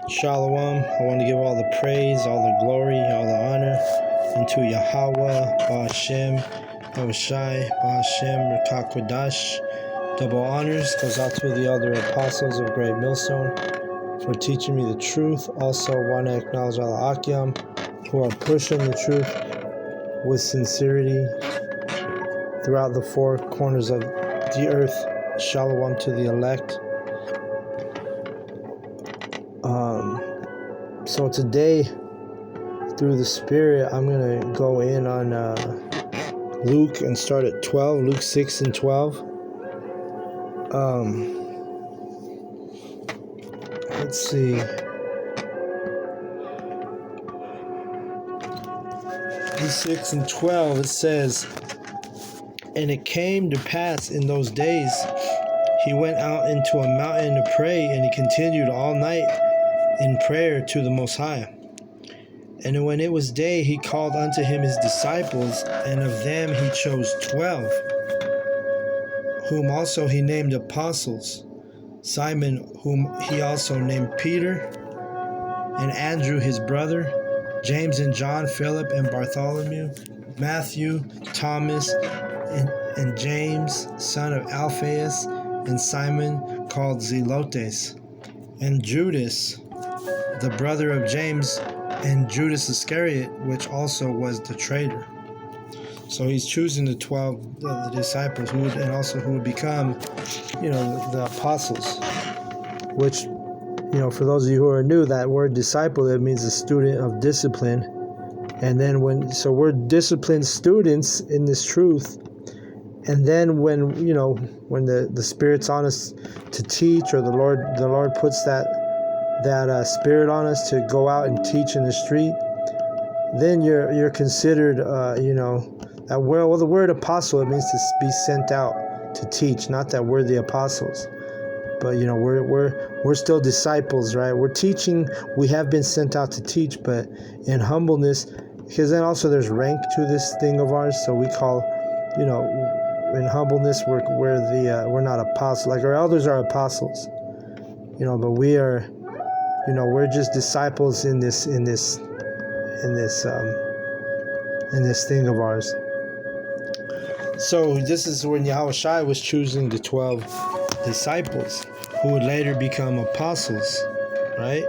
Shalom. I want to give all the praise, all the glory, all the honor unto Yahweh, Ba'ashem, Yahushai, Ba'ashem, Rakakwadash. Double honors goes out to the elder apostles of Great Millstone for teaching me the truth. Also want to acknowledge all the Akyam who are pushing the truth with sincerity throughout the four corners of the earth. Shalom to the elect. So today, through the Spirit, I'm going to go in on Luke and start at 12, Luke 6 and 12. Let's see. Luke 6 and 12, it says, "And it came to pass in those days, he went out into a mountain to pray, and he continued all night in prayer to the Most High. And when it was day, he called unto him his disciples, and of them he chose 12, whom also he named apostles, Simon, whom he also named Peter, and Andrew his brother, James and John, Philip and Bartholomew, Matthew, Thomas, and James, son of Alphaeus, and Simon called Zelotes, and Judas, the brother of James, and Judas Iscariot, which also was the traitor." So he's choosing the 12 the disciples who would become, the apostles. Which, for those of you who are new, that word disciple, it means a student of discipline. And then we're disciplined students in this truth. And then when the Spirit's on us to teach, or the Lord puts that Spirit on us to go out and teach in the street, then you're considered, that word. Well, the word apostle, it means to be sent out to teach. Not that we're the apostles, but we're still disciples, right? We're teaching. We have been sent out to teach, but in humbleness, because then also there's rank to this thing of ours. So we call, in humbleness, we're not apostles. Like our elders are apostles, but we are. We're just disciples in this thing of ours. So this is when Yahushai was choosing the 12 disciples who would later become apostles, right?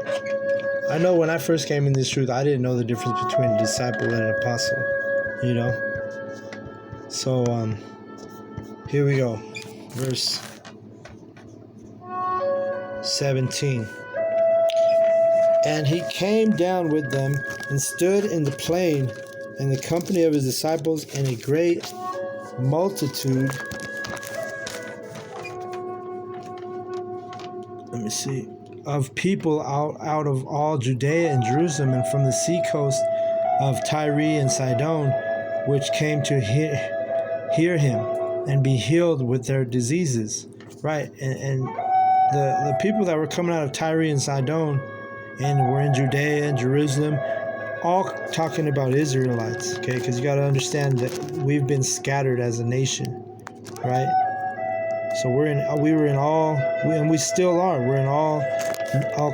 I know when I first came in this truth, I didn't know the difference between a disciple and an apostle, So here we go, verse 17. "And he came down with them and stood in the plain, in the company of his disciples, and a great multitude." Of people out of all Judea and Jerusalem, and from the seacoast of Tyre and Sidon, which came to hear him and be healed with their diseases. Right, and the people that were coming out of Tyre and Sidon, and we're in Judea and Jerusalem, all talking about Israelites, okay? Because you got to understand that we've been scattered as a nation, right? So we were in all, and we still are. We're in all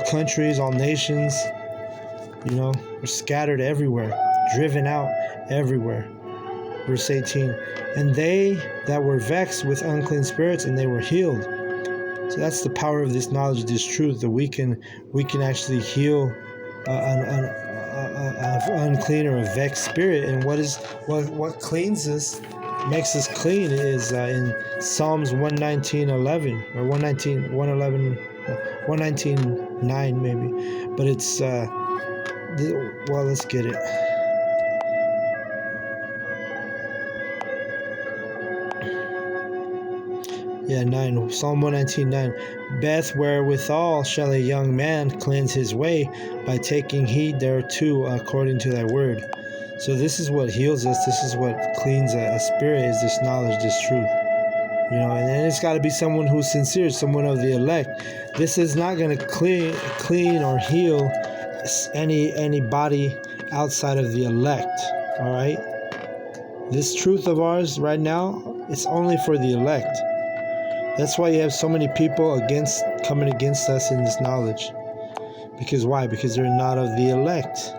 countries, all nations. We're scattered everywhere, driven out everywhere. Verse 18, "And they that were vexed with unclean spirits, and they were healed." So that's the power of this knowledge, this truth, that we can actually heal an unclean or a vexed spirit. And what cleans us, makes us clean, is in Psalms 119:11 or 119:9 maybe. But it's let's get it. Yeah, 9. Psalm 119:9. "Beth, wherewithal shall a young man cleanse his way, by taking heed thereto according to thy word." So this is what heals us. This is what cleans a spirit, is this knowledge, this truth. And then it's got to be someone who's sincere, someone of the elect. This is not going to clean or heal any body outside of the elect. All right. This truth of ours right now, it's only for the elect. That's why you have so many people coming against us in this knowledge. Because why? Because they're not of the elect.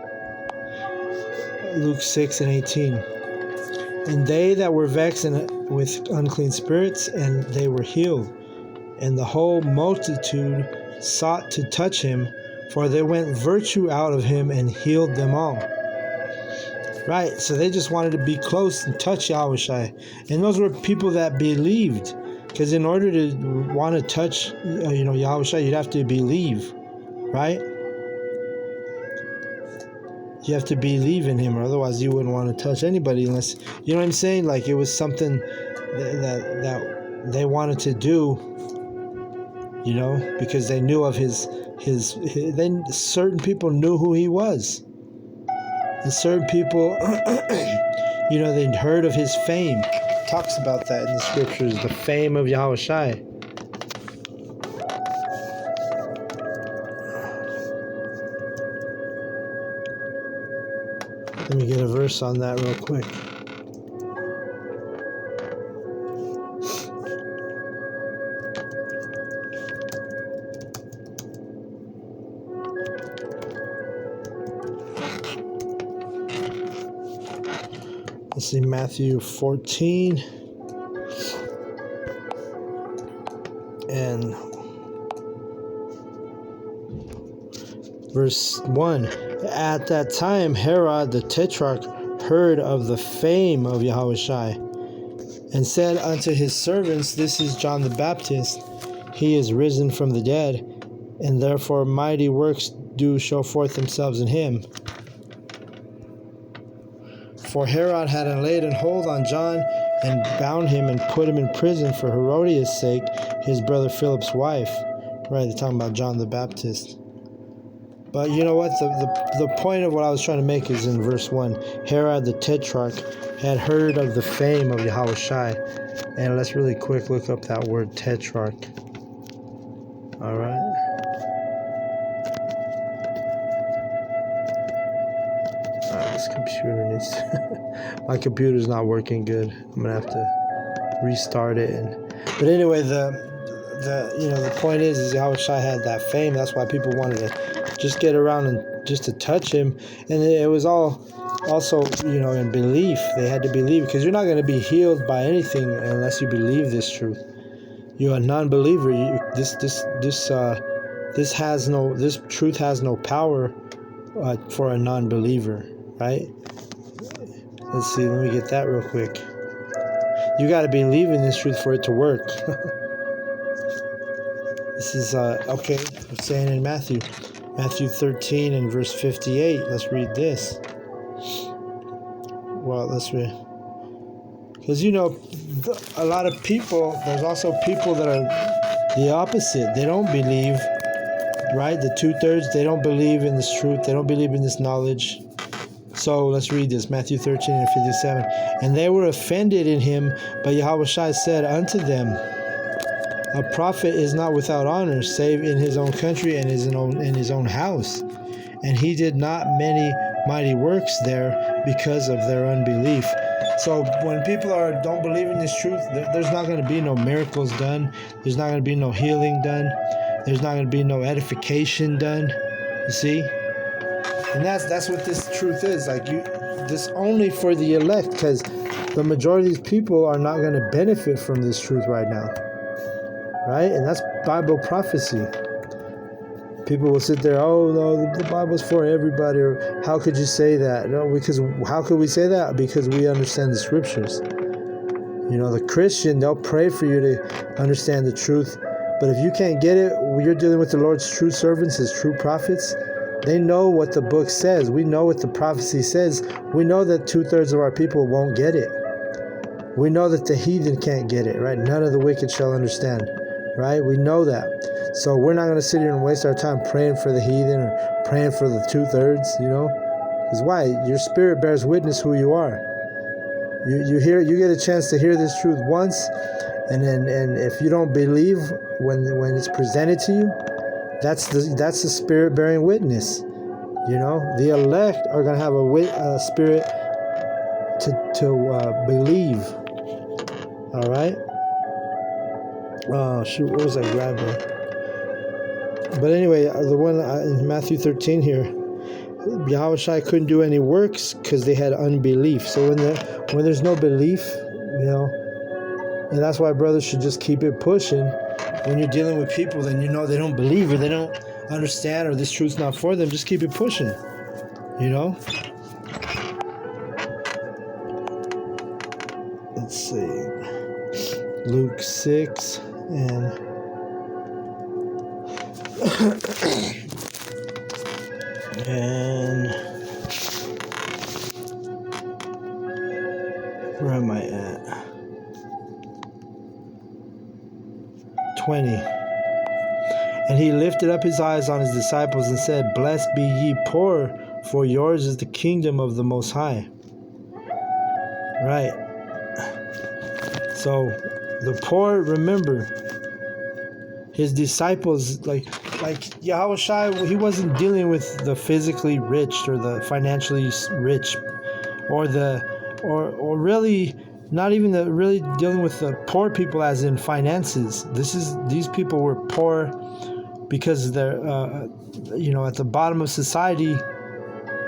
Luke 6:18. And they that were vexed with unclean spirits, and they were healed. And the whole multitude sought to touch him, for there went virtue out of him and healed them all. Right, so they just wanted to be close and touch Yahushua. And those were people that believed. Because in order to want to touch Yahushua, you'd have to believe. Right? You have to believe in him, or otherwise you wouldn't want to touch anybody unless, you know what I'm saying? Like it was something that they wanted to do, because they knew of his then certain people knew who he was. And certain people, they'd heard of his fame. It talks about that in the scriptures, the fame of Yahushua. Let me get a verse on that real quick. Let's see, Matthew 14 and verse 1. At that time, Herod the Tetrarch heard of the fame of Yahushua, and said unto his servants, This is John the Baptist. He is risen from the dead, and therefore mighty works do show forth themselves in him. For Herod had laid an hold on John, and bound him and put him in prison for Herodias' sake, his brother Philip's wife. Right, they're talking about John the Baptist. But you know what? The point of what I was trying to make is in verse 1. Herod the Tetrarch had heard of the fame of Yahushua. And let's really quick look up that word Tetrarch. Alright. This computer needs to my computer's not working good. I'm gonna have to restart it. But anyway, the point is Yahushua had that fame. That's why people wanted to just get around and just to touch him. And it was all also in belief. They had to believe, because you're not going to be healed by anything unless you believe this truth. You're a non-believer. This truth has no power for a non-believer, right? Let's see. Let me get that real quick. You got to believe in this truth for it to work. This is okay. I'm saying in Matthew 13 and verse 58. Let's read this. Well, let's read. Because a lot of people, there's also people that are the opposite. They don't believe, right? The 2/3, they don't believe in this truth. They don't believe in this knowledge. So let's read this, Matthew 13 and 57. And they were offended in him, but Yahushua said unto them, A prophet is not without honor, save in his own country and in his own house. And he did not many mighty works there because of their unbelief. So when people don't believe in this truth, there's not going to be no miracles done. There's not going to be no healing done. There's not going to be no edification done. You see? And that's what this truth is. Like this only for the elect, because the majority of these people are not going to benefit from this truth right now. Right? And that's Bible prophecy. People will sit there, oh no, the Bible's for everybody, or how could you say that? No, because how could we say that? Because we understand the scriptures. The Christian, they'll pray for you to understand the truth. But if you can't get it, you're dealing with the Lord's true servants, his true prophets. They know what the book says. We know what the prophecy says. We know that 2/3 of our people won't get it. We know that the heathen can't get it, right? None of the wicked shall understand, right? We know that. So we're not going to sit here and waste our time praying for the heathen or praying for the 2/3, Because why? Your spirit bears witness who you are. You get a chance to hear this truth once, and if you don't believe when it's presented to you, that's the spirit bearing witness. The elect are going to have a spirit to believe. All right. Oh shoot! What was I grabbing? But anyway, the one in Matthew 13 here, Yahushua couldn't do any works because they had unbelief. So when there's no belief, and that's why brothers should just keep it pushing. When you're dealing with people, then they don't believe or they don't understand or this truth's not for them, just keep it pushing, Let's see. Luke 6 and and where am I at? 20. And he lifted up his eyes on his disciples and said, "Blessed be ye poor, for yours is the kingdom of the Most High." Right. So the poor, remember, his disciples, like Yahushua, he wasn't dealing with the physically rich or the financially rich, or really not even really dealing with the poor people as in finances. These people were poor because they're at the bottom of society,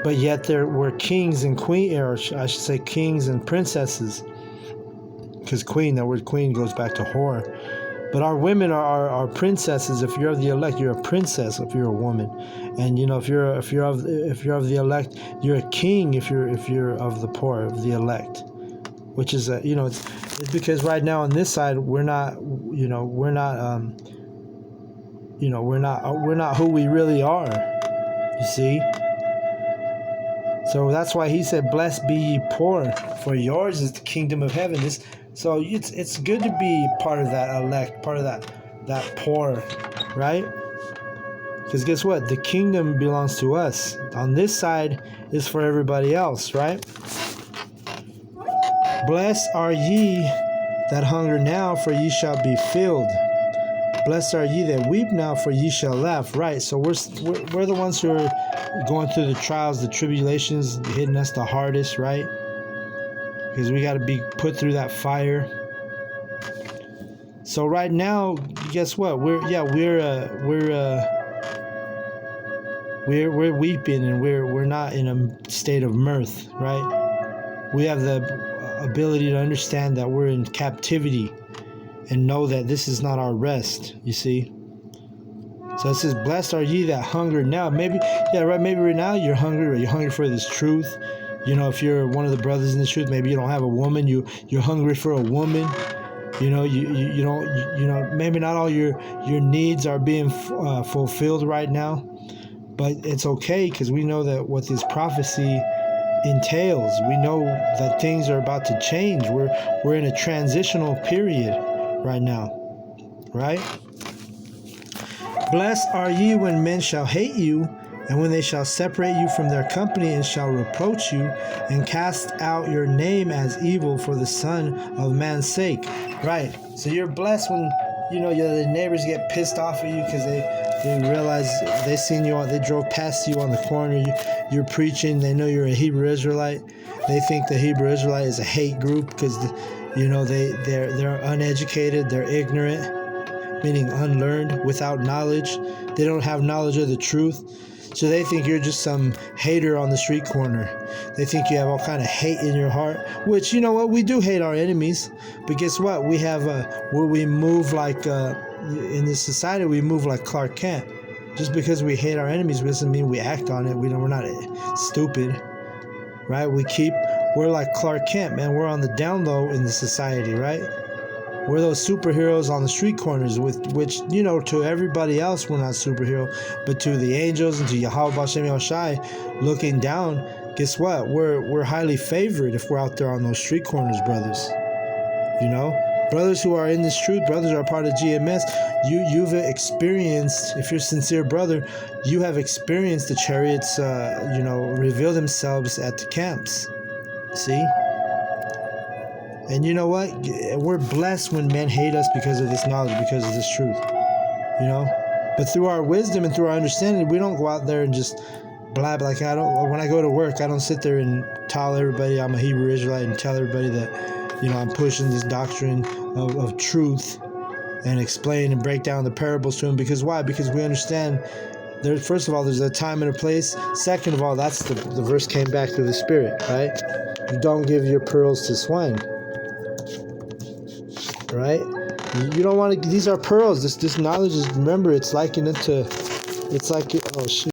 but yet there were kings and I should say kings and princesses, because that word queen goes back to whore. But our women are princesses. If you're of the elect, you're a princess. If you're a woman, and if you're of the elect, you're a king. If you're of the poor, of the elect, which is it's because right now on this side we're not who we really are. You see. So that's why he said, "Blessed be ye poor, for yours is the kingdom of heaven." So it's good to be part of that elect, part of that poor, right? Because guess what? The kingdom belongs to us. On this side is for everybody else, right? Blessed are ye that hunger now, for ye shall be filled. Blessed are ye that weep now, for ye shall laugh. Right. So we're the ones who are going through the trials, the tribulations, hitting us the hardest, right? Because we got to be put through that fire. So right now, guess what? We're weeping, and we're not in a state of mirth, right? We have the ability to understand that we're in captivity and know that this is not our rest, you see. So it says, "Blessed are ye that hunger now." Maybe right now you're hungry, or you're hungry for this truth. If you're one of the brothers in this truth, maybe you don't have a woman, you're hungry for a woman. You don't, maybe not all your needs are being fulfilled right now, but it's okay, because we know that what this prophecy entails. We know that things are about to change. We're in a transitional period right now, right? "Blessed are ye when men shall hate you, and when they shall separate you from their company, and shall reproach you, and cast out your name as evil for the Son of Man's sake." Right. So you're blessed when the neighbors get pissed off at you because they realize they seen you they drove past you on the corner. You're preaching. They know you're a Hebrew Israelite. They think the Hebrew Israelite is a hate group because they're uneducated. They're ignorant, meaning unlearned, without knowledge. They don't have knowledge of the truth. So they think you're just some hater on the street corner. They think you have all kind of hate in your heart, which, we do hate our enemies. But guess what? We have we move like, in this society, we move like Clark Kent. Just because we hate our enemies doesn't mean we act on it. We're not stupid, right? We're like Clark Kent, man. We're on the down low in the society, right? We're those superheroes on the street corners, which, to everybody else, we're not superhero, but to the angels and to Yahweh Bashem Yahushai looking down, guess what? We're highly favored if we're out there on those street corners, brothers. Brothers who are in this truth, brothers who are part of GMS, you've experienced, if you're a sincere brother, you have experienced the chariots, reveal themselves at the camps. See? And you know what? We're blessed when men hate us because of this knowledge, because of this truth. But through our wisdom and through our understanding, we don't go out there and just blab. Like when I go to work, I don't sit there and tell everybody I'm a Hebrew Israelite and tell everybody that, I'm pushing this doctrine of truth. and explain and break down the parables to him. Because why? Because we understand there. First of all, there's a time and a place. Second of all, that's the verse came back through the Spirit, right? You don't give your pearls to swine, right? You don't want to. These are pearls. This knowledge is. Remember, it's likened into. It's like oh shoot.